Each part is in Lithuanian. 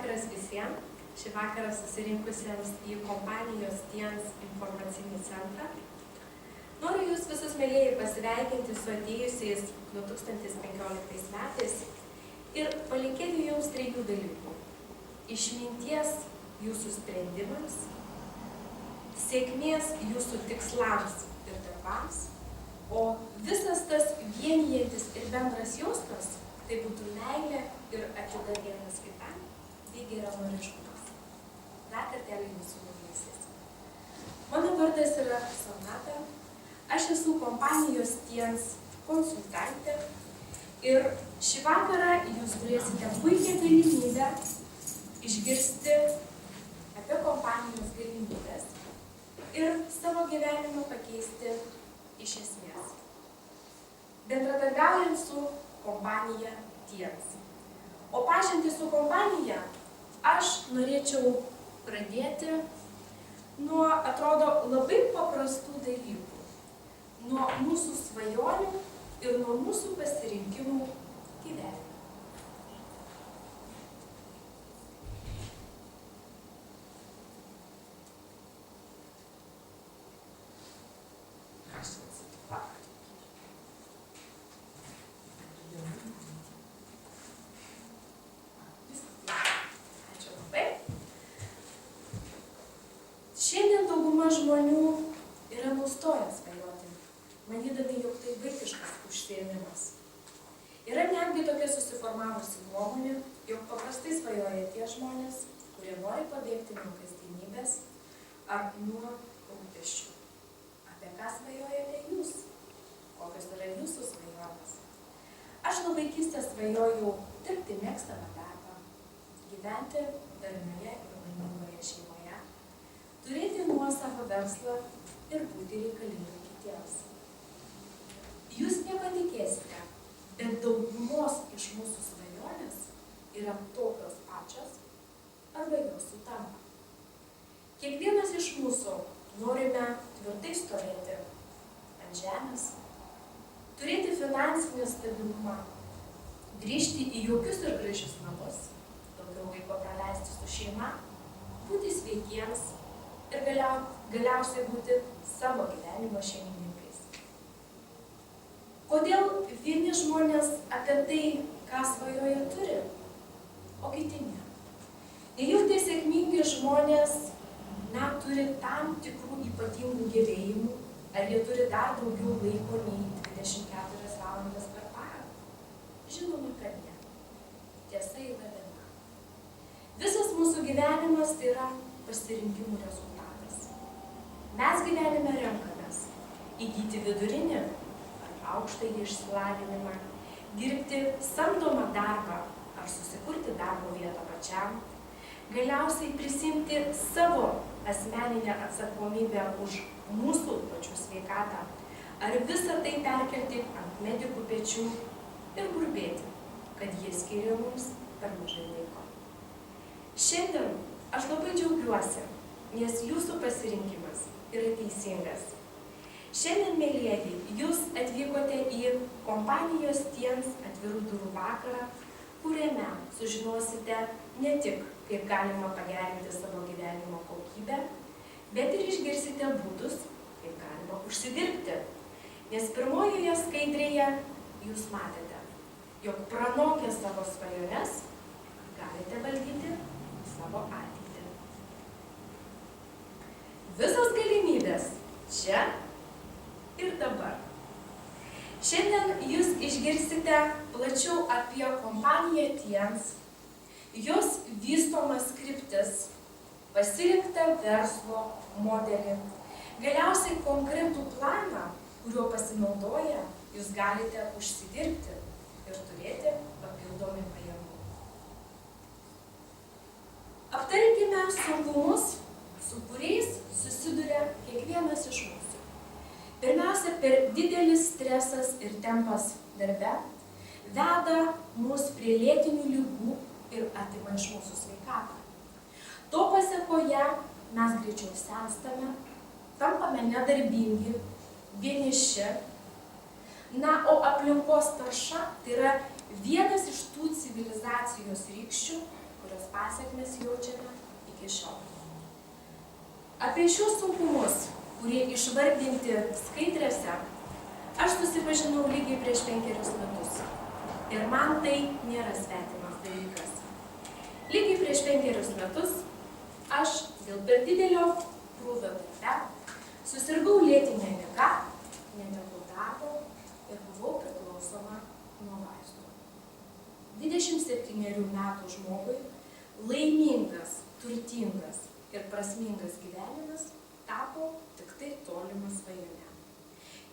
vakaras visiems. Šį vakarą susirinkusiems į kompanijos Tiens informacinį centrą. Noriu jūs visus mėlėjai pasveikinti su atėjusiais 2015 metais ir palinkėti jums 3 dalykų. Išminties jūsų sprendimams, sėkmės jūsų tikslams ir darbams, o visas tas vienijantis ir bendras jausmas tai būtų meilė ir atida vienas kitam bei geranoriškumas. Dar kartelį jūsų nuvysis. Mano vardas yra Sonata, aš esu kompanijos Tiens konsultantė ir šį vakarą jūs turėsite puikią galimybę išgirsti apie kompanijos galimybės ir savo gyvenimą pakeisti iš esmės. Bendradarbiaujant su kompanija Tiens. O pažinti su kompanija aš norėčiau pradėti nuo, atrodo, labai paprastų dalykų. Nuo mūsų svajonių ir nuo mūsų pasirinkimų gyvenime. Šiandien dauguma žmonių yra nustoję svajoti, manydami, jog tai vaikiškas užsiėmimas. Yra netgi tokia susiformavusi nuomonė, jog paprastai svajoja tie žmonės, kurie nori pabėgti nuo kasdienybės ar nuo rūpesčių. Apie ką svajojate jūs? Kokios yra jūsų svajonės? Aš nuo vaikystės svajojau dirbti mėgstamą darbą, gyventi darnioje ir laimingoje šeimoje, turėti nuosavą verslą ir būti reikalinga kitiems. Jūs nepatikėsite, bet daugumos iš mūsų svajonės yra tokios pačios arba jos sutampa. Kiekvienas iš mūsų norime tvirtai stovėti ant žemės, turėti finansinį stabilumą, grįžti į jaukius ir gražius namus, daugiau laiko praleisti su šeima, būti sveikiems ir galiausiai būti savo gyvenimo šeimininkais. Kodėl vieni žmonės apie tai, ką svajoja, turi, o kiti ne? Nejau tie sėkmingi žmonės turi tam tikrų ypatingų gebėjimų, ar jie turi dar daugiau laiko nei 24 valandas per parą? Žinoma, kad ne. Tiesa yra viena. Visas mūsų gyvenimas tai yra pasirinkimų rezultatas. Mes gyvenime renkamės įgyti vidurinį ar aukštąjį išsilavinimą, dirbti samdomą darbą ar susikurti darbo vietą pačiam, galiausiai prisimti savo asmeninę atsakomybę už mūsų pačių sveikatą, ar visą tai perkelti ant medikų pečių ir burbėti, kad jie skiria mums per mažai laiko. Šiandien aš labai džiaugiuosi, nes jūsų pasirinkimas yra teisingas. Šiandien, mėlieji, jūs atvykote į kompanijos Tiens atvirų durų vakarą, kuriame sužinosite ne tik, kaip galima pagerinti savo gyvenimo kokybę, bet ir išgirsite būdus, kaip galima užsidirbti. Nes pirmojoje skaidrėje jūs matėte, jog pranokę savo svajones galite valdyti savo ateitį. Visos galimybės čia ir dabar. Šiandien jūs išgirsite plačiau apie kompaniją Tiens, jos vystomas kryptis, pasirinktą verslo modelį, galiausiai konkretų planą, kuriuo pasinaudoję jūs galite užsidirbti ir turėti papildomų pajamų. Aptarkime sunkumus, su kuriais susiduria kiekvienas iš mūsų. Pirmiausia, per didelis stresas ir tempas darbe veda mus prie lėtinių ligų ir atima iš mūsų sveikatą. To pasekoje mes greičiau senstame, tampame nedarbingi, vieniši. O aplinkos tarša tai yra vienas iš tų civilizacijos rykščių, kurios pasekmes jaučiame iki šiol. Apie šios sunkumus, kurie išvardinti skaidrėse, aš susipažinau lygiai prieš 5 metus. Ir man tai nėra svetimas dalykas. Lygiai prieš 5 metus aš dėl per didelio krūvio darbe susirgau lėtinę ligą, netekau darbo ir buvau priklausoma nuo vaistų. 27 metų žmogui laimingas, turtingas ir prasmingas gyvenimas tapo tik tai tolimas svajonė.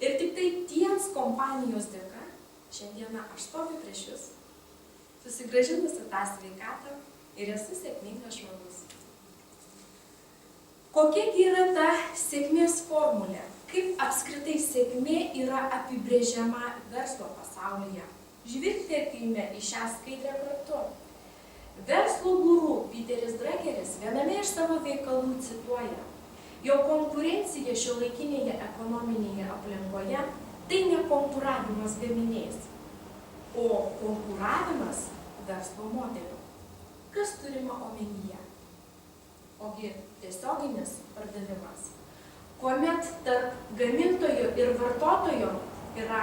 Ir tik tai tiems kompanijos dėka šiandieną aš stoviu prieš jūs, susigrąžinusi tą sveikatą ir esu sėkmingas žmogus. Kokiagi yra ta sėkmės formulė? Kaip apskritai sėkmė yra apibrėžiama verslo pasaulyje? Žvilgtelkime į šią skaidrę kartu. Verslo guru Piteris Druckeris viename iš savo veikalų cituoja: jo konkurencija šiuolaikinėje ekonominėje aplinkoje tai ne konkuravimas gaminiais, o konkuravimas verslo modeliu. Kas turima omenyje? Ogi tiesioginis pardavimas, kuomet tarp gamintojo ir vartotojo yra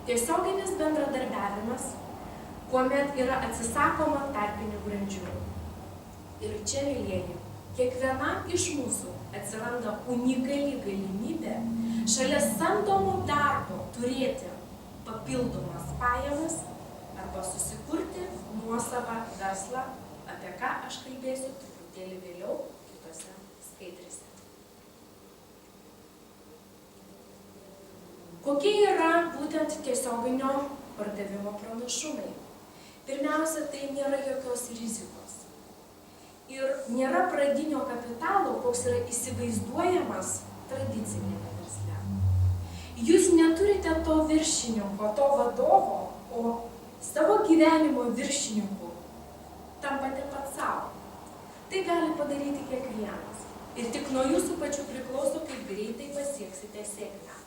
tiesioginis bendradarbiavimas, kuomet yra atsisakoma tarpinių grandžių. Ir čia, mielieji, kiekvienam iš mūsų atsiranda unikali galimybė šalia samdomo darbo turėti papildomas pajamas arba susikurti nuosavą verslą, apie ką aš kalbėsiu truputėlį vėliau kitose skaidrėse. Kokie yra būtent tiesioginio pardavimo pranašumai? Pirmiausia, tai nėra jokios rizikos. Ir nėra pradinio kapitalo, koks yra įsivaizduojamas tradicinėme versle. Jūs neturite to viršininko, to vadovo, o savo gyvenimo viršininku tampate pats savo. Tai gali padaryti kiekvienas. Ir tik nuo jūsų pačių priklauso, kaip greitai pasieksite sėkmę.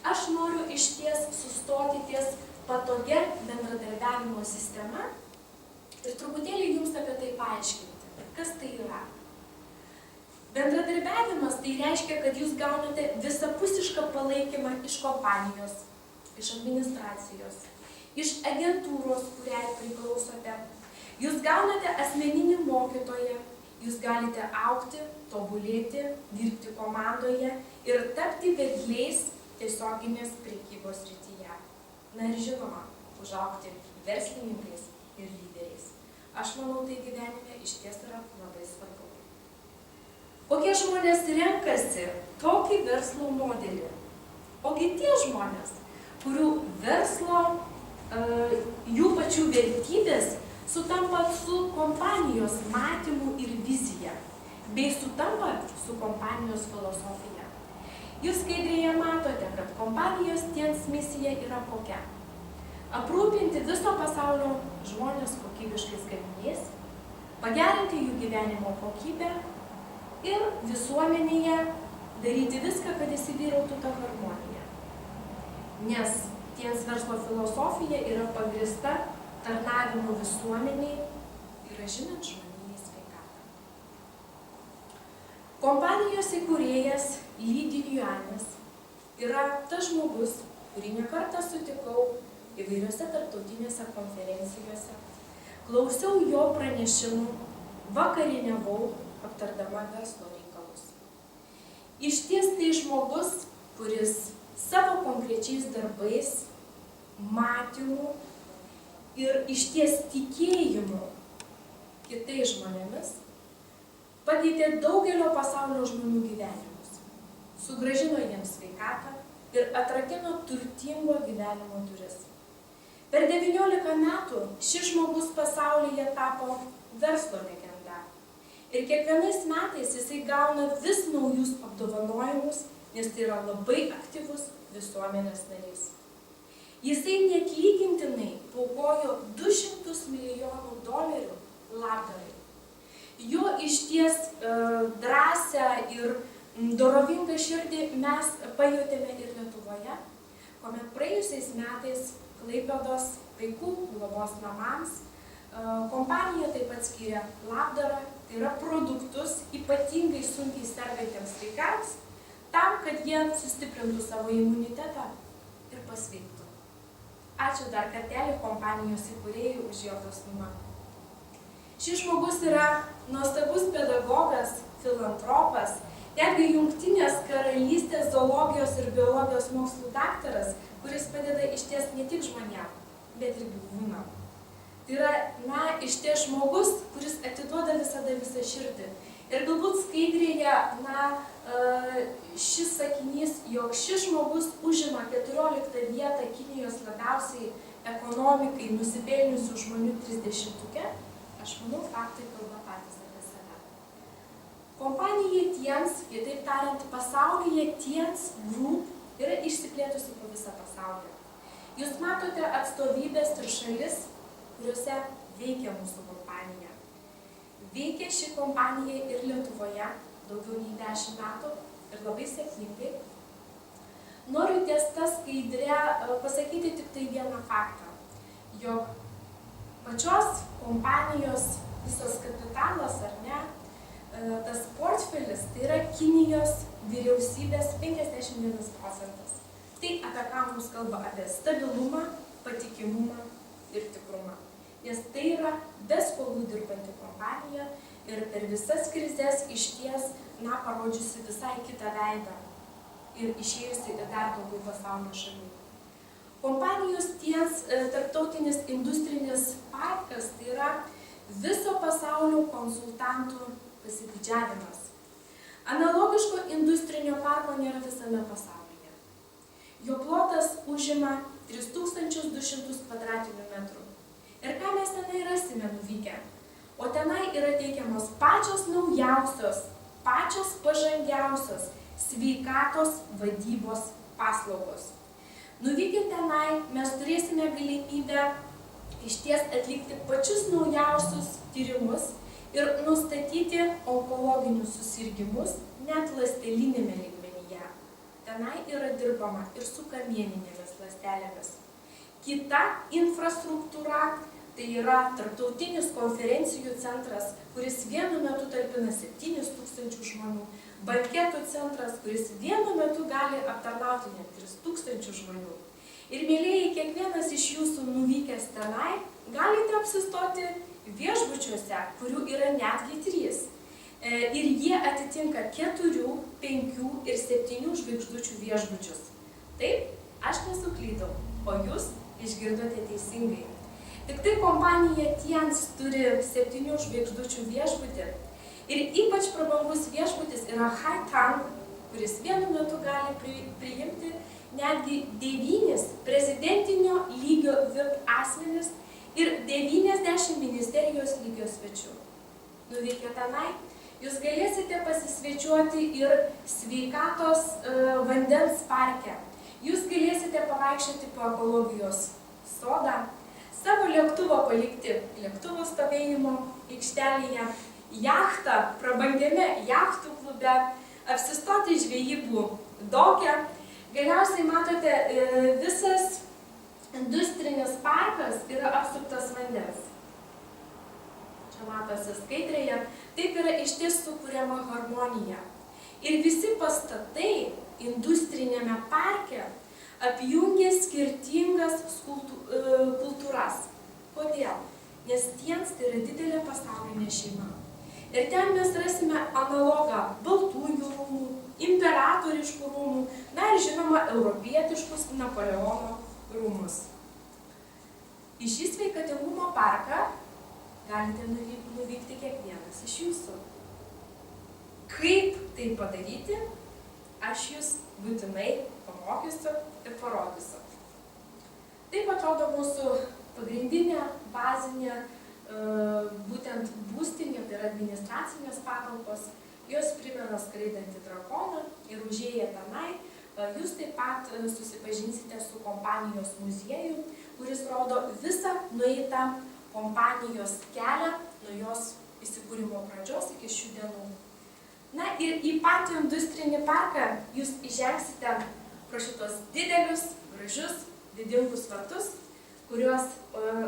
Aš noriu išties sustoti ties patogia bendradarbiavimo sistema ir truputėlį jums apie tai paaiškinti. Kas tai yra? Bendradarbiavimas tai reiškia, kad jūs gaunate visapusišką palaikymą iš kompanijos, iš administracijos, iš agentūros, kuriai priklausote. Jūs gaunate asmeninį mokytoją, jūs galite augti, tobulėti, dirbti komandoje ir tapti vedliais tiesioginės prekybos srityje. Na ir žinoma, užaugti verslininkais ir lyderiais. Aš manau, tai gyvenime išties yra labai svarbu. Kokie žmonės renkasi tokį verslo modelį? Ogi tie žmonės, kurių verslo, jų pačių vertybės sutampa su kompanijos matymu ir vizija, bei sutampa su kompanijos filosofija. Jūs skaidrėje matote, kad kompanijos TIENS misija yra kokia? Aprūpinti viso pasaulio žmonės kokybiškais gaminiais, pagerinti jų gyvenimo kokybę ir visuomenėje daryti viską, kad įsivyrautų ta harmonija. Nes TIENS verslo filosofija yra pagrįsta tarnavimu visuomeniai ir grąžinant žmonijai sveikatą. Kompanijos įkūrėjas Li Dijuanis yra tas žmogus, kurį nekartą sutikau įvairiose tarptautinėse konferencijose, klausiau jo pranešimų, vakarieniavau aptardama verslo reikalus. Išties tai žmogus, kuris savo konkrečiais darbais, matymu ir išties tikėjimu kitais žmonėmis pakeitė daugelio pasaulio žmonių gyvenimus, sugrąžino jiems sveikatą ir atrakino turtingo gyvenimo duris. Per 19 metų šis žmogus pasaulyje tapo verslo legenda. Ir kiekvienais metais jisai gauna vis naujus apdovanojimus, nes tai yra labai aktyvus visuomenės narys. Jisai neatlygintinai paaukojo $200 milijonų labdarai. Jo išties drąsią ir dorovingą širdį mes pajutėme ir Lietuvoje, kuomet praėjusiais metais Klaipėdos vaikų globos namams Kompanija taip pat skiria labdarą, tai yra produktus ypatingai sunkiai sergantiems vaikams, tam, kad jie sustiprintų savo imunitetą ir pasveiktų. Ačiū dar kartelį kompanijos įkūrėjui už jo dosnumą. Šis žmogus yra nuostabus pedagogas, filantropas, netgi Jungtinės karalystės zoologijos ir biologijos mokslų daktaras, kuris padeda išties ne tik žmonėm, bet ir gyvūnam. Tai yra, išties žmogus, kuris atiduoda visą širdį. Ir galbūt skaidrėje, šis sakinys, jog šis žmogus užima 14 vietą Kinijos labiausiai ekonomikai nusipelniusių žmonių 30-uke, aš manau, faktai kalba patys apie save. Kompanija Tiens, kitaip tariant, pasaulyje Tiens Group yra išsiplėtusi po visą pasaulį. Jūs matote atstovybės ir šalis, kuriuose veikia mūsų kompanija. Veikia ši kompanija ir Lietuvoje daugiau nei 10 metų ir labai sėkmingai. Noriu ties tą skaidrę pasakyti tik tai vieną faktą, jog pačios kompanijos visas kapitalas, ar ne, tas portfelis, tai yra Kinijos vyriausybės 51%. Tai apie ką mums kalba? Apie stabilumą, patikimumą ir tikrumą. Nes tai yra be skolų dirbanti kompanija ir per visas krizes išties, parodžiusi visai kitą veidą ir išėjusi į dar daugiau pasaulio šalių. Kompanijos Tiens tarptautinis industrinis parkas tai yra viso pasaulio konsultantų pasididžiavimas. Analogiško industrinio parko nėra visame pasaulyje. Jo plotas užima 3200 kvadratinių metrų. Ir ką mes tenai rasime nuvykę? O tenai yra teikiamos pačios naujausios, pačios pažangiausios sveikatos vadybos paslaugos. Nuvykę tenai mes turėsime galimybę išties atlikti pačius naujausius tyrimus ir nustatyti onkologinius susirgimus net ląstelinėme lygmenyje. Tenai yra dirbama ir su kamieninėmis ląstelėmis. Kita infrastruktūra tai yra tarptautinis konferencijų centras, kuris vienu metu talpina 7000 žmonių, banketų centras, kuris vienu metu gali aptarnauti net 3000 žmonių. Ir mielieji, kiekvienas iš jūsų nuvykęs tenai galite apsistoti viešbučiuose, kurių yra netgi 3. Ir jie atitinka 4, 5 ir 7 žvaigždučių viešbučius. Taip, aš nesuklydau, o jūs išgirdote teisingai. Tik tai kompanija Tiens turi 7 žvaigždučių viešbutį ir ypač prabangus viešbutis yra Haitang, kuris vienu metu gali priimti netgi 9 prezidentinio lygio VIP asmenis ir 90 ministerijos lygio svečių. Nuvykę tenai, jūs galėsite pasisvečiuoti ir sveikatos vandens parke. Jūs galėsite pavaikščioti po ekologijos sodą, savo lėktuvą palikti lėktuvų stovėjimo aikštelėje, jachtą prabangiame jachtų klube, apsistoti žvejybų doke. Galiausiai matote, visas industrinis parkas yra apsuptas vandens. Čia matosi skaidrėje, taip yra išties sukuriama harmonija. Ir visi pastatai industrinėme parke apjungia skirtingas kultūras. Kodėl? Nes Tiens tai yra didelė pasaulinė šeima. Ir ten mes rasime analogą baltųjų rūmų, imperatoriškų rūmų, ir žinoma, europietiškus Napoleono rūmus. Į šį sveikatingumo parką galite nuvykti kiekvienas iš jūsų. Kaip tai padaryti, aš jūs būtinai pamokysiu ir parodysiu. Taip atrodo mūsų pagrindinė, bazinė, būtent būstinė, tai yra administracinės patalpos. Jos primena skraidantį drakoną ir užėję tenai, jūs taip pat susipažinsite su kompanijos muziejum, kuris rodo visą nueitą kompanijos kelią nuo jos įsikūrimo pradžios iki šių dienų. Ir į patį industrinį parką jūs įžengsite pro šitos didelius, gražius, didingus vartus, kuriuos,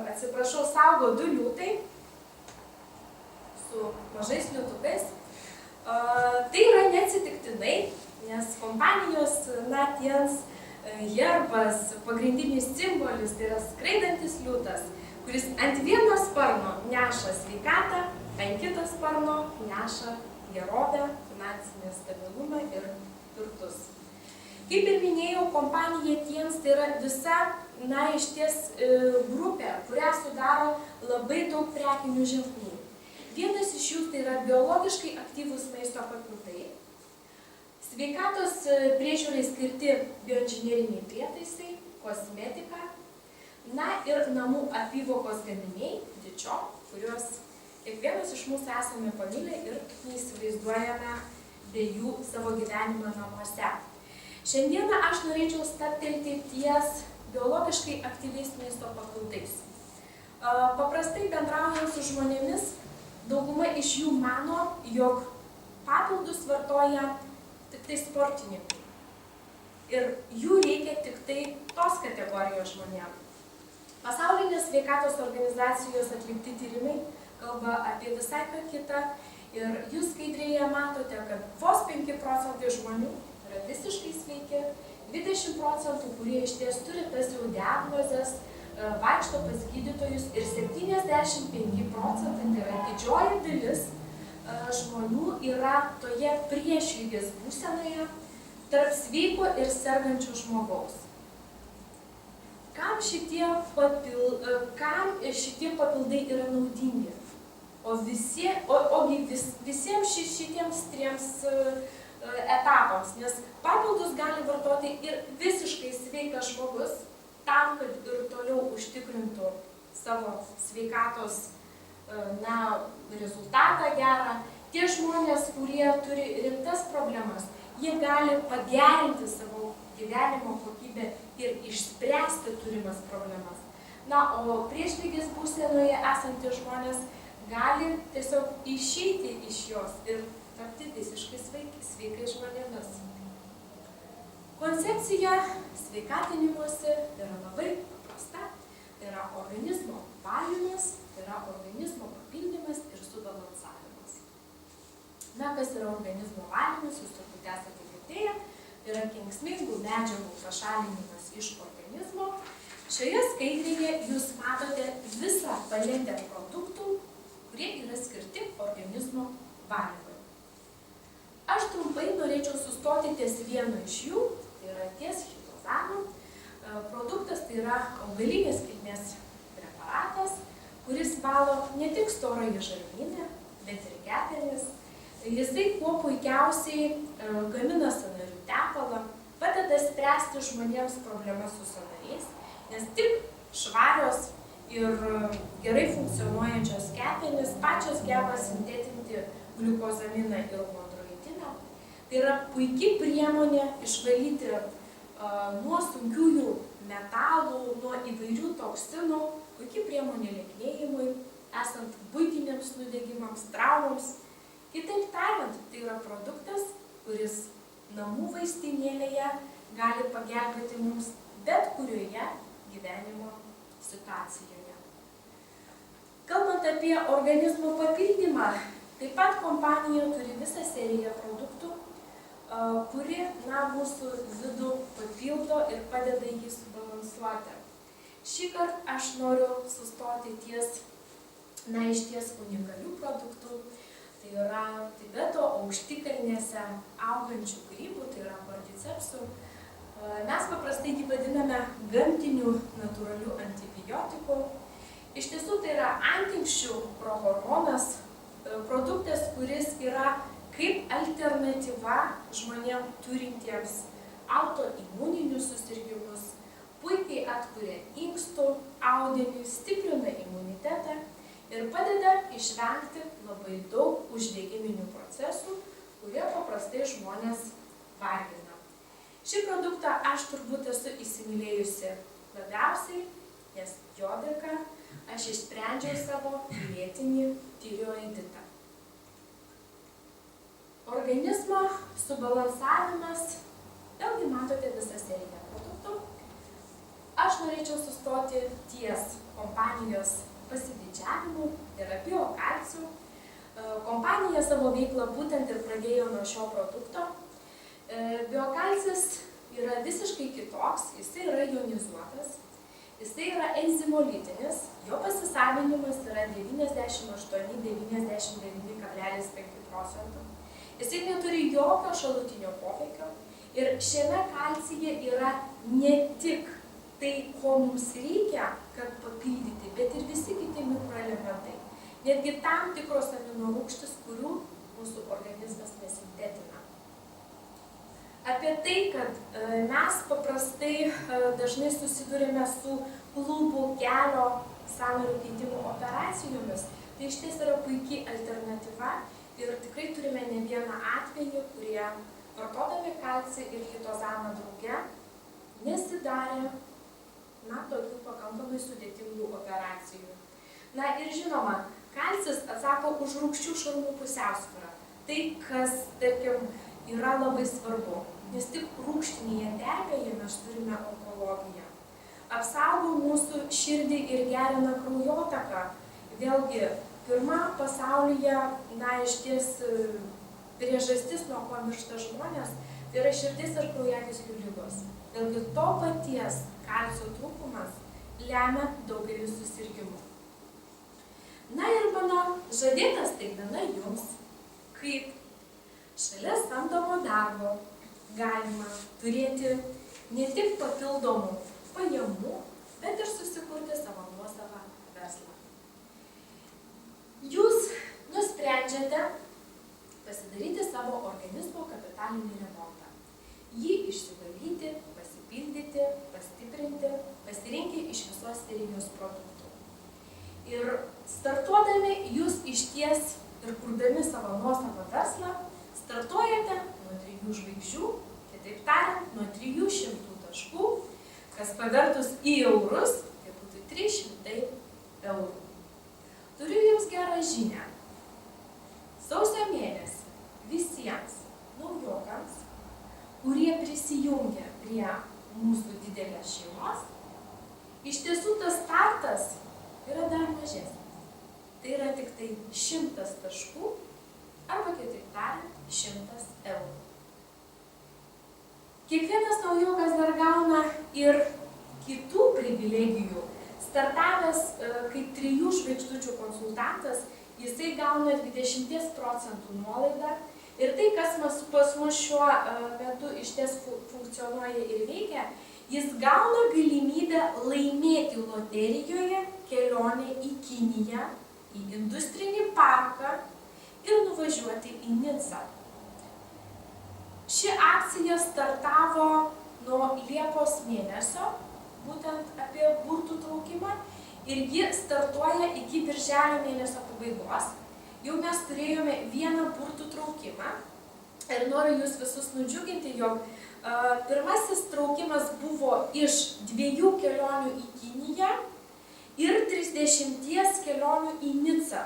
atsiprašau, saugo du liūtai su mažais liūtukais. Tai yra neatsitiktinai, nes kompanijos Natiens herbas, pagrindinis simbolis, tai yra skraidantis liūtas, kuris ant vieno sparno neša sveikatą, ant kito sparno neša gerovę, finansinį stabilumą ir turtus. Kaip ir minėjau, kompanija Tiens tai yra visa, išties grupė, kurią sudaro labai daug prekinių ženklų. Vienas iš jų tai yra biologiškai aktyvūs maisto papildai, sveikatos priežiūrai skirti bioinžineriniai prietaisai, kosmetika, ir namų apyvokos gaminiai, dičio, kuriuos kiekvienas iš mūsų esame pamilę ir neįsivaizduojame be jų savo gyvenimą namuose. Šiandieną aš norėčiau stabtelti ties biologiškai aktyviais maisto papildais. Paprastai bendraujant su žmonėmis, dauguma iš jų mano, jog papildus vartoja tik tai sportininkai. Ir jų reikia tik tai tos kategorijos žmonėms. Pasaulinės sveikatos organizacijos atlikti tyrimai kalba apie visai ką kitą. Ir jūs skaidrėje matote, kad vos 5% žmonių yra visiškai sveiki, 20%, kurie iš ties turi tas jau diagnozes, vaikšto pas gydytojus ir 75%, tai yra didžioji dalis žmonių yra toje priešlygės būsenoje tarp sveiko ir sergančių žmogaus. Kam šitie papildai yra naudingi? Ogi visiems šitiems triems etapams, nes papildus gali vartoti ir visiškai sveikas žmogus, tam, kad ir toliau užtikrintų savo sveikatos rezultatą gerą. Tie žmonės, kurie turi rimtas problemas, jie gali pagerinti savo gyvenimo kokybę ir išspręsti turimas problemas. O priešlygės būsenoje esantys žmonės gali tiesiog išeiti iš jos ir tapti visiškai sveikais žmonėmis. Koncepcija sveikatinimuose yra labai paprasta. Tai yra organizmo valymas, tai yra organizmo papildymas ir subalansavimas. Kas yra organizmo valymas, jūs turbūt esate girdėję, tai yra kenksmingų medžiagų pašalinimas iš organizmo. Šioje skaidrėje jūs matote visą paletę produktų, kurie yra skirti organizmo valymui. Aš trumpai norėčiau sustoti ties vienu iš jų, tai yra ties chitozanu. Produktas tai yra augalinės kilmės preparatas, kuris valo ne tik storąjį žarnyną, bet ir kepenis. Jisai kuo puikiausiai gamina sąnarių tepalą, padeda spręsti žmonėms problemas su sąnariais, nes tik švarios ir gerai funkcionuojančios kepenys pačios geba sintetinti gliukozaminą ir chondroitiną. Tai yra puikia priemonė išvalyti nuo sunkiųjų metalų, nuo įvairių toksinų, puikia priemonė lieknėjimui, esant buitiniams nudegimams, traumoms. Kitaip tariant, tai yra produktas, kuris namų vaistinėlėje gali pagelbėti mums bet kurioje gyvenimo situacijoje. Kalbant apie organizmo papildymą, taip pat kompanija turi visą seriją produktų, kuri mūsų vidų papildo ir padeda jį subalansuoti. Šįkart aš noriu sustoti ties, išties unikalių produktų. Tai yra Tibeto aukštikalnėse augančių grybų, tai yra kordycepsų. Mes paprastai jį vadiname gamtiniu natūraliu antibiotiku. Iš tiesų tai yra antinksčių prohormonas, produktas, kuris yra kaip alternatyva žmonėms turintiems autoimuninius susirgimus, puikiai atkuria inkstų audinį, stiprina imunitetą ir padeda išvengti labai daug uždegiminių procesų, kurie paprastai žmonės vargina. Šį produktą aš turbūt esu įsimylėjusi labiausiai, nes jo dėka aš išsprendžiau savo lėtinį tiroiditą. Organizmo subalansavimas, vėlgi matote visą seriją produktų. aš norėčiau sustoti ties kompanijos pasididžiavimu, tai yra biokalciu. Kompanija savo veiklą būtent ir pradėjo nuo šio produkto. Biokalcis yra visiškai kitoks, jisai yra ionizuotas, jisai yra enzimolitinis, jo pasisavinimas yra 98–99,5%. Jisai neturi jokio šalutinio poveikio ir šiame kalcyje yra ne tik tai, ko mums reikia, kad papildyti, bet ir visi kiti mikroelementai. Netgi tam tikros aminorūgštys, kurių mūsų organizmas nesintetina. Apie tai, kad mes paprastai dažnai susidurime su klubų kelio sąnarių keitimo operacijomis, tai iš ties yra puikiai alternatyva ir tikrai turime ne vieną atvejį, kurie vartodami kalcį ir chitozaną drauge nesidarė tokių pakankamai sudėtingų operacijų. Na ir žinoma, kalcis atsako už rūgščių šarmų pusiausvyrą. Tai, kas, tarkim, yra labai svarbu, nes tik rūgštinėje terpėje mes turime onkologiją. Apsaugo mūsų širdį ir gerina kraujotaką. Vėlgi, pirma pasaulyje, išties priežastis, nuo ko miršta žmonės, tai yra širdis ir kraujagyslių ligos. Vėlgi, to paties kalcio trūkumas lemia daugelį susirgimų. Na ir mano žadėta staigmena jums, kaip šalia samdomo darbo galima turėti ne tik papildomų pajamų, bet ir susikurti savo nuosavą verslą. Jūs nusprendžiate pasidaryti savo organizmo kapitalinį remontą. Jį išsivalyti, pasipildyti, pastiprinti, pasirinkti iš visos serijos produktų. Ir startuodami jūs išties ir kurdami savo nuosavą verslą, startuojate nuo 3 žvaigždžių, kitaip tariant, nuo 300 taškų, kas pavertus į eurus, tai būtų 300 eurų. Turiu jums gerą žinią. Sausio mėnesį visiems naujokams, kurie prisijungia prie mūsų didelės šeimos, iš tiesų tas startas yra dar mažesnis. Tai yra tik tai 100 taškų, arba kitaip tariant, 100 eurų. Kiekvienas naujokas dar gauna ir kitų privilegijų. Startavęs kaip 3 žvaigždučių konsultantas, jisai gauna 20% nuolaidą. Ir tai, kas pas mus šiuo metu iš ties funkcionuoja ir veikia, jis gauna galimybę laimėti loterijoje kelionę į Kiniją, į industrinį parką ir nuvažiuoti į Nicą. Ši akcija startavo nuo Liepos mėnesio, būtent apie burtų traukimą, ir ji startuoja iki birželio mėnesio pabaigos. Jau mes turėjome 1 burtų traukimą ir noriu jūs visus nudžiuginti, jog pirmasis traukimas buvo iš 2 kelionių į Kiniją ir 30 kelionių į Nicą.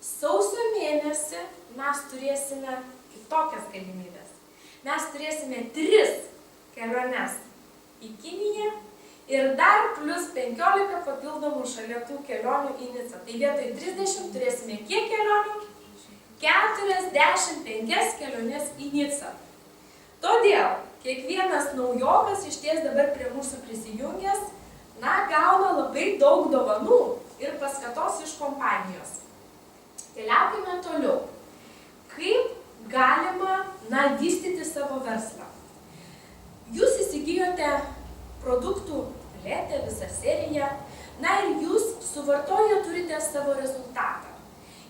Sausio mėnesį mes turėsime kitokias galimybės. Mes turėsime 3 keliones į Kiniją ir dar plus 15 papildomų šalia tų kelionių į Nicą. Tai vietoj 30 turėsime kiek kelionių? 45 keliones į Nicą. Todėl kiekvienas naujokas iš ties dabar prie mūsų prisijungęs, gauna labai daug dovanų ir paskatos iš kompanijos. Keliaukime toliau. Kaip galima vystyti savo verslą? Jūs įsigijote produktų paletę, visą seriją, ir jūs suvartoję turite savo rezultatą.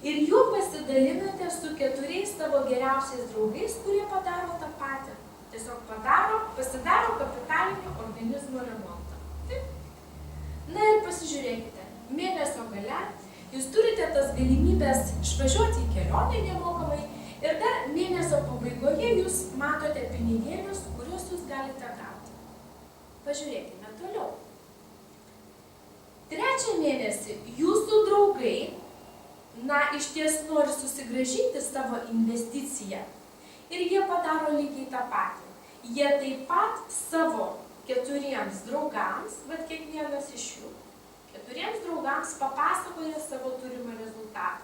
Ir juo pasidalinate su 4 savo geriausiais draugais, kurie padaro tą patį. Tiesiog pasidaro kapitalinį organizmo remontą. Taip? Na ir pasižiūrėkite, mėnesio gale jūs turite tas galimybės išvažiuoti į kelionę nemokamai ir dar mėnesio pabaigoje jūs matote pinigėlius, kuriuos jūs galite gauti. Pažiūrėkime toliau. 3 mėnesį jūsų draugai, iš ties nori susigrąžinti savo investiciją ir jie padaro lygiai tą patį. Jie taip pat savo 4 draugams, bet kiekvienas iš jų, 4 draugams papasakoja savo turimą rezultatą.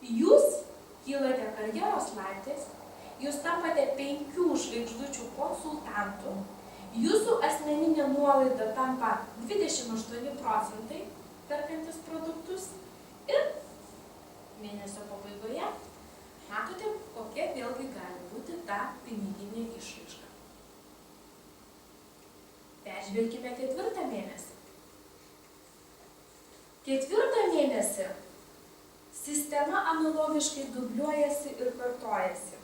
Jūs kylate karjeros laiptais, jūs tampate 5 žvaigždučių konsultantų, jūsų asmeninė nuolaida tampa 28% perkantis produktus ir mėnesio pabaigoje matote, kokia vėlgi gali būti ta piniginė išraiška. Peržvelkime 4 mėnesį. 4 mėnesį sistema analogiškai dubliuojasi ir kartojasi.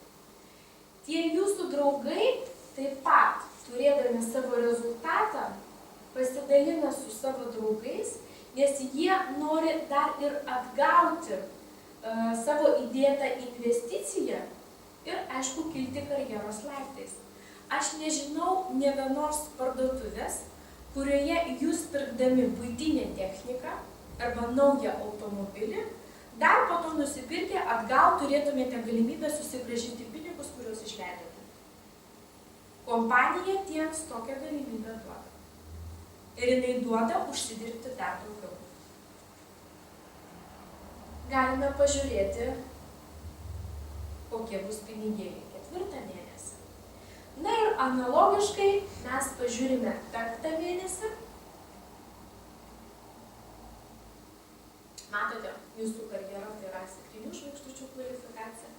Tie jūsų draugai taip pat, turėdami savo rezultatą, pasidalina su savo draugais, nes jie nori dar ir atgauti savo įdėtą investiciją ir, aišku, kilti karjeros laiptais. Aš nežinau nė vienos parduotuvės, kurioje jūs pirkdami buitinę techniką arba naują automobilį, dar po to nusipirkę atgal turėtumėte galimybę susigrąžinti pinigus, kuriuos išleidote. Kompanija tiems tokią galimybę duoda. Ir jinai duoda užsidirbti dar daugiau. Galime pažiūrėti, kokie bus pinigėliai 4 mėnesį. Na ir analogiškai mes pažiūrime 5 mėnesį. Matote, jūsų karjera tai yra 7 žvaigždučių kvalifikacija.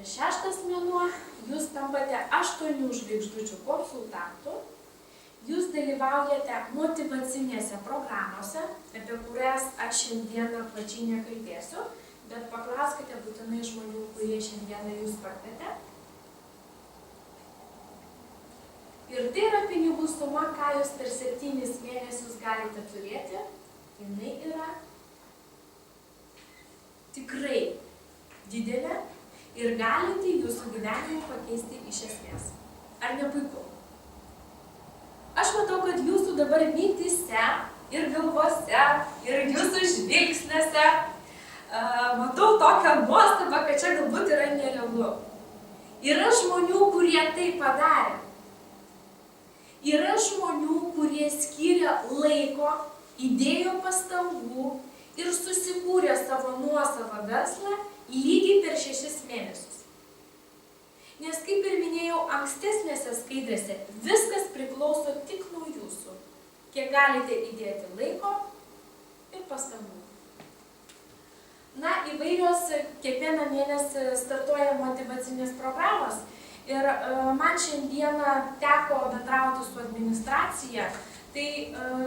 Ir 6 mėnuo jūs tampate 8 žvaigždučių konsultantų. Jūs dalyvaujate motyvacinėse programose, apie kurias aš šiandieną plačiai nekalbėsiu, bet paklauskite būtinai žmonių, kurie šiandieną jūs pakvietė. Ir tai yra pinigų suma, ką jūs per 7 mėnesius galite turėti. Jinai yra tikrai didelė ir galinti jūsų gyvenimą pakeisti iš esmės. Ar ne puiku? Aš matau, kad jūsų dabar mintyse ir galvose, ir jūsų žvilgsniuose matau tokią nuostabą, kad čia galbūt yra nerealu. Yra žmonių, kurie tai padarė. Yra žmonių, kurie skyrė laiko, įdėjo pastangų ir susikūrė savo nuosavą verslą lygiai per 6 mėnesius. Nes, kaip ir minėjau ankstesnėse skaidrėse, viskas priklauso tik nuo jūsų, kiek galite įdėti laiko ir pastangų. Na, įvairios kiekvieną mėnesį startuoja motyvacinės programos ir man šiandieną teko bendrauti su administracija, tai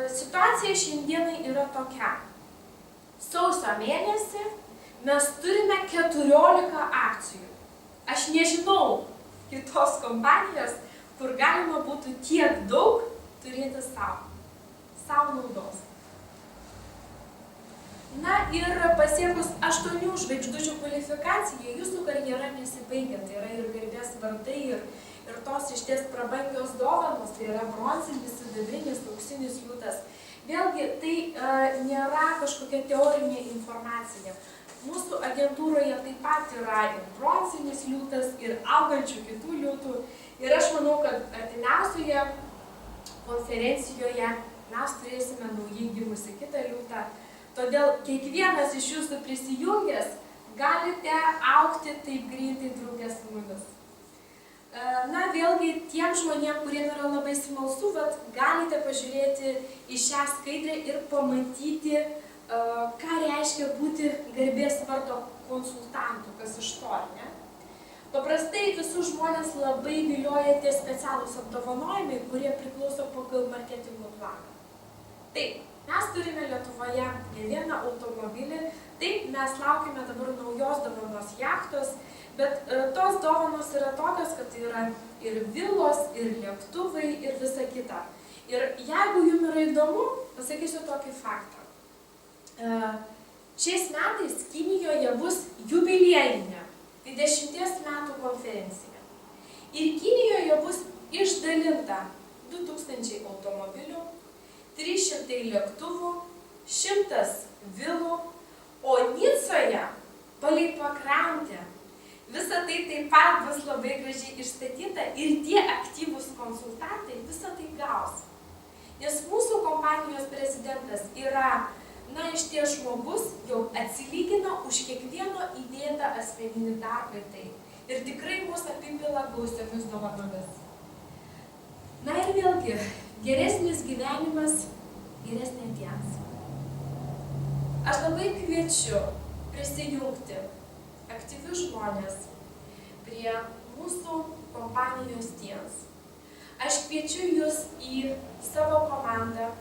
situacija šiandienai yra tokia. Sausio mėnesį mes turime 14 akcijų. Aš nežinau kitos kompanijos, kur galima būtų tiek daug turėti savo naudos. Na ir pasiekus 8 žvaigždučių kvalifikaciją, jūsų karjera nesibaigia. Tai yra ir garbės vardai, ir tos išties prabangios dovanos, tai yra bronzinis, sidabrinis, auksinis liūtas. Vėlgi, tai nėra kažkokia teorinė informacija. Mūsų agentūroje taip pat yra ir bronzinis liūtas, ir augančių kitų liūtų. Ir aš manau, kad artimiausioje konferencijoje mes turėsime naujai gimusi kitą liūtą. Todėl kiekvienas iš jūsų prisijungęs galite augti taip greitai drauge su mumis. Na, vėlgi, tiem žmonėm, kuriem yra labai smalsu, galite pažiūrėti į šią skaidrę ir pamatyti, ką reiškia būti garbės vardo konsultantų, kas iš to, ne? Paprastai visus žmonės labai vilioja tie specialūs apdovanojimai, kurie priklauso pagal marketingo planą. Taip, mes turime Lietuvoje ne vieną automobilį, taip, mes laukime dabar naujos dovanos jachtos, bet tos dovanos yra tokios, kad tai yra ir vilos, ir lėktuvai, ir visa kita. Ir jeigu jums yra įdomu, pasakysiu tokį faktą. Šiais metais Kinijoje bus jubiliejinė 20 metų konferencija. Ir Kinijoje bus išdalinta 2000 automobilių, 300 lėktuvų, 100 vilų, o Nicoje palei pakrantę Visa tai taip pat bus labai gražiai išstatyta ir tie aktyvūs konsultantai visą tai gaus. Nes mūsų kompanijos prezidentas yra, išties žmogus jau atsilygina už kiekvieno įdėtą asmeninį darbą į tai. Ir tikrai mus apipila gausiomis dovanomis. Ir vėlgi, geresnis gyvenimas, geresnė dienas. Aš labai kviečiu prisijungti aktyvius žmonės prie mūsų kompanijos dienos. Aš kviečiu jūs į savo komandą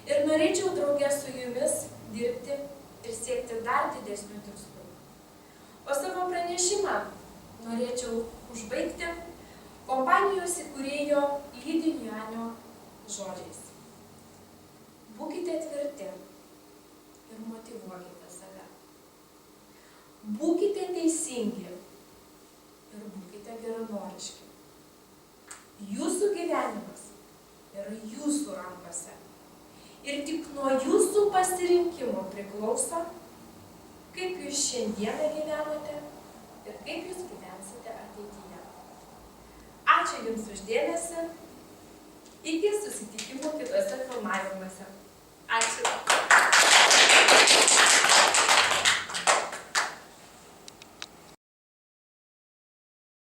ir norėčiau drauge su jumis dirbti ir siekti dar didesnių tikslų. O savo pranešimą norėčiau užbaigti kompanijos įkūrėjo Lydinjanio žodžiais. Būkite tvirti ir motyvuokite save. Būkite teisingi ir būkite geranoriški. Jūsų gyvenimas yra jūsų rankose. Ir tik nuo jūsų pasirinkimo priklauso, kaip jūs šiandieną gyvenate ir kaip jūs gyvensite ateityje. Ačiū Jums už dėmesį. Iki susitikimų kitose filmavimuose. Ačiū.